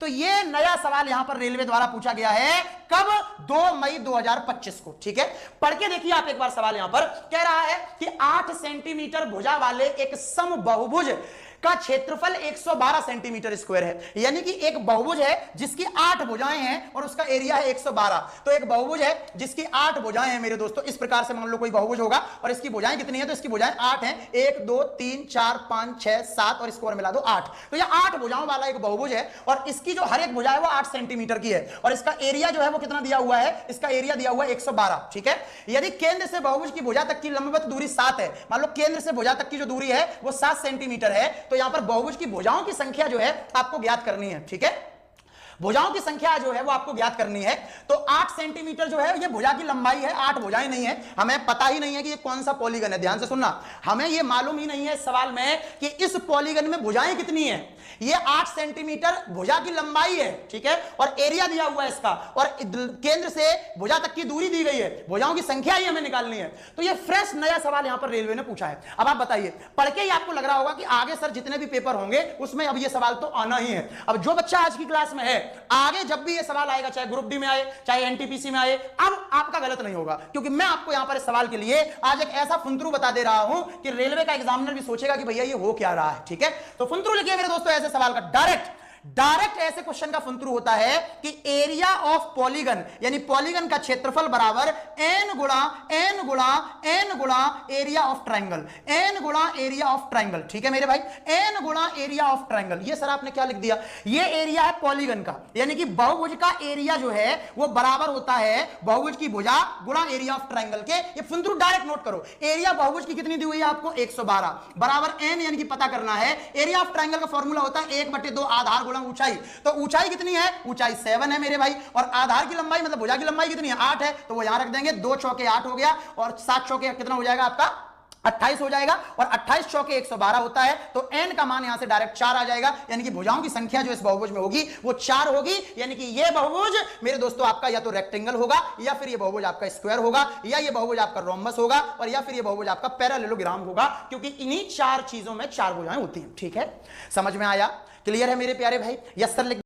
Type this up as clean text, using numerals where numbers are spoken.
तो ये नया सवाल यहां पर रेलवे द्वारा पूछा गया है, कब? 2 मई 2025 को। ठीक है, पढ़ के देखिए आप एक बार। सवाल यहां पर कह रहा है कि 8 सेंटीमीटर भुजा वाले एक समबाहुभुज का क्षेत्रफल 112 सेंटीमीटर स्क्वायर है। यानी कि एक बहुभुज है जिसकी 8 भुजाएं हैं और उसका एरिया है 112। तो एक बहुभुज है जिसकी 8 भुजाएं हैं मेरे दोस्तों। इस प्रकार से मान लो कोई बहुभुज होगा और इसकी भुजाएं कितनी है? तो इसकी भुजाएं 8 हैं। 1 2 3 4 5 6 7 और इसको और मिला दो 8। तो यह 8 भुजाओं वाला एक बहुभुज है और इसकी जो हर एक भुजा है वो 8 सेंटीमीटर की है और इसका एरिया जो है वो कितना दिया हुआ है? इसका एरिया दिया हुआ है 112। ठीक है, यदि केंद्र से बहुभुज की भुजा तक की लंबवत दूरी 7 है, मान लो केंद्र से भुजा तक की जो दूरी है वो 7 सेंटीमीटर है, तो यहां पर बहुभुज की भुजाओं की संख्या जो है आपको ज्ञात करनी है। ठीक है, भुजाओं की संख्या जो है वो आपको ज्ञात करनी है। तो 8 सेंटीमीटर जो है ये भुजा की लंबाई है, 8 भुजाएं नहीं है। हमें पता ही नहीं है कि ये कौन सा पॉलीगन है। ध्यान से सुनना, हमें ये मालूम ही नहीं है इस सवाल में कि इस पॉलीगन में भुजाएं कितनी है। ये 8 सेंटीमीटर भुजा की लंबाई है। ठीक है, और एरिया दिया हुआ है इसका और केंद्र से भुजा तक की दूरी दी गई है। भुजाओं की संख्या ही हमें निकालनी है। तो ये फ्रेश नया सवाल यहां पर रेलवे ने पूछा है। अब आप बताइए, पढ़ के ही आपको लग रहा होगा कि आगे सर जितने भी पेपर होंगे उसमें अब ये सवाल तो आना ही है। अब जो बच्चा आज की क्लास में है, आगे जब भी ये सवाल आएगा, चाहे ग्रुप डी में आए चाहे एनटीपीसी में आए, अब आपका गलत नहीं होगा, क्योंकि मैं आपको यहां पर इस सवाल के लिए आज एक ऐसा फुंतरू बता दे रहा हूं कि रेलवे का एग्जामिनर भी सोचेगा कि भैया ये हो क्या रहा है। ठीक है, तो फुंतरू लिखिए मेरे दोस्तों ऐसे सवाल का। डायरेक्ट ऐसे क्वेश्चन का फुंतरू होता है कि एरिया ऑफ पॉलीगन, यानी पॉलीगन का क्षेत्रफल बराबर n गुणा एरिया ऑफ ट्राइंगल। n गुणा एरिया ऑफ ट्राइंगल। ठीक है मेरे भाई, n गुणा एरिया ऑफ ट्राइंगल। ये सर आपने क्या लिख दिया? ये एरिया है पॉलीगन का, यानी कि बहुभुज का एरिया जो है वो बराबर होता है बहुभुज की भुजा गुणा एरिया ऑफ ट्राइंगल के। ये फुंतरू डायरेक्ट नोट करो। एरिया बहुभुज की कितनी दी हुई है आपको? 112 बराबर n, यानी कि पता करना है एरिया ऑफ ट्राइंगल का फॉर्मूला होता है 1/2 आधार गुणा ऊंचाई। तो ऊंचाई कितनी है? ऊंचाई 7 है मेरे भाई, और आधार की लंबाई मतलब भुजा की लंबाई कितनी है? 8 है। तो वो यहां रख देंगे। 2 चौके 8 हो गया और 7 चौके कितना हो जाएगा आपका? 28 हो जाएगा, और 28 चौके 112 होता है। तो n का मान यहां से डायरेक्ट 4 आ जाएगा, यानी कि भुजाओं की संख्या जो इस बहुभुज में होगी वो 4 होगी। यानी कि ये बहुभुज मेरे दोस्तों आपका या तो रेक्टेंगल होगा, या फिर ये बहुभुज आपका स्क्वायर होगा, या ये बहुभुज आपका रोम्बस होगा, और या फिर ये बहुभुज आपका पैरेललोग्राम होगा, क्योंकि इन्हीं 4 चीजों में 4 भुजाएं होती हैं। ठीक है, समझ में आया? क्लियर है मेरे प्यारे भाई? यस सर लिख